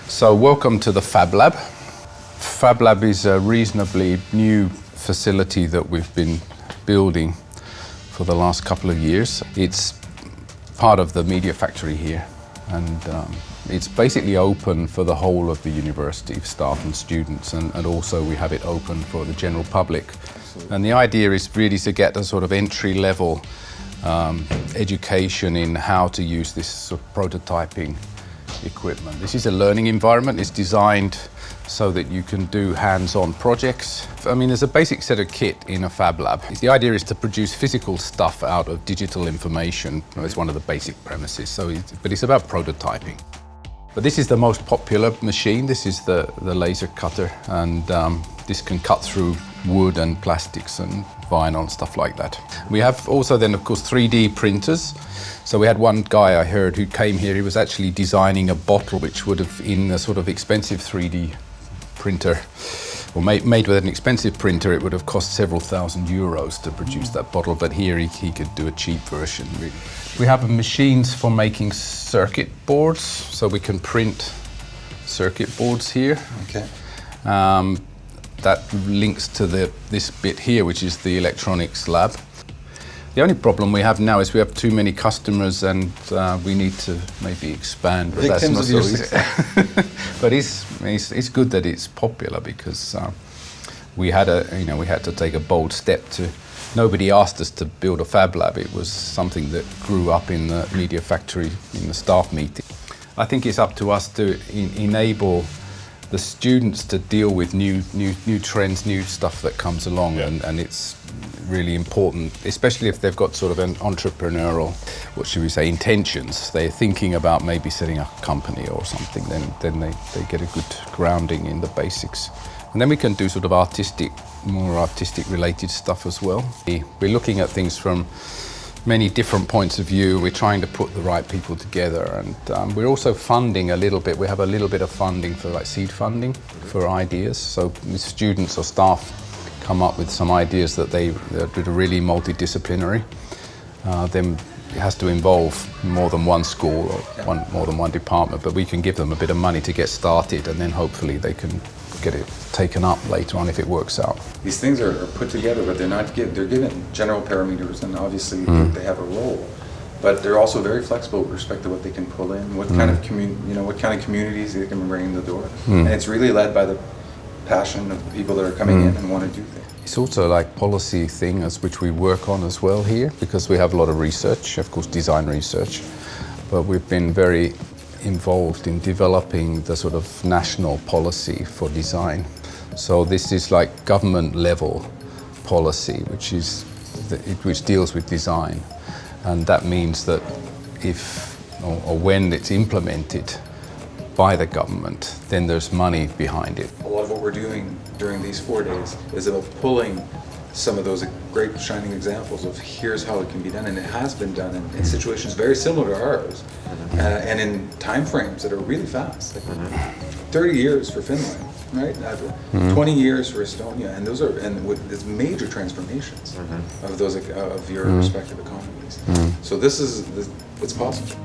So welcome to the Fab Lab. Fab Lab is a reasonably new facility that we've been building for the last couple of years. It's part of the media factory here, and it's basically open for the whole of the university staff and students, and also we have it open for the general public. And the idea is really to get a sort of entry-level education in how to use this sort of prototyping equipment. This is a learning environment. It's designed so that you can do hands-on projects. I mean, there's a basic set of kit in a Fab Lab. The idea is to produce physical stuff out of digital information. It's one of the basic premises, but it's about prototyping. But this is the most popular machine. This is the laser cutter, and this can cut through wood and plastics and vinyl and stuff like that. We have also then, of course, 3D printers. So we had one guy I heard who came here, he was actually designing a bottle which would have, in a sort of expensive 3D printer, or made with an expensive printer, it would have cost several thousand euros to produce that bottle, but here he could do a cheap version, really. We have machines for making circuit boards, so we can print circuit boards here. Okay. That links to this bit here, which is the electronics lab. The only problem we have now is we have too many customers, and we need to maybe expand. But that's not so easy. But it's good that it's popular, because we had to take a bold step to. Nobody asked us to build a Fab Lab. It was something that grew up in the media factory in the staff meeting. I think it's up to us to enable the students to deal with new trends, new stuff that comes along, yeah. and it's really important, especially if they've got sort of an entrepreneurial, what should we say, intentions. They're thinking about maybe setting up a company or something, then they get a good grounding in the basics. And then we can do sort of more artistic related stuff as well. We're looking at things from many different points of view. We're trying to put the right people together, and we're also funding a little bit. We have a little bit of funding for like seed funding for ideas. So if students or staff come up with some ideas that they're really multidisciplinary, then it has to involve more than one school or more than one department, but we can give them a bit of money to get started, and then hopefully they can get it taken up later on if it works out. These things are put together, but they're given general parameters, and obviously they have a role, but they're also very flexible with respect to what they can pull in, what kind of communities they can bring in the door, and it's really led by the passion of the people that are coming in and want to do things. It's also like policy thing which we work on as well here, because we have a lot of research, of course design research, but we've been very involved in developing the sort of national policy for design. So this is like government level policy, which deals with design, and that means that if or when it's implemented by the government, then there's money behind it. A lot of what we're doing during these 4 days is about pulling some of those great shining examples of here's how it can be done, and it has been done in situations very similar to ours, and in time frames that are really fast. Like 30 years for Finland, right? 20 years for Estonia, and with these major transformations of those of your respective economies. So it's possible.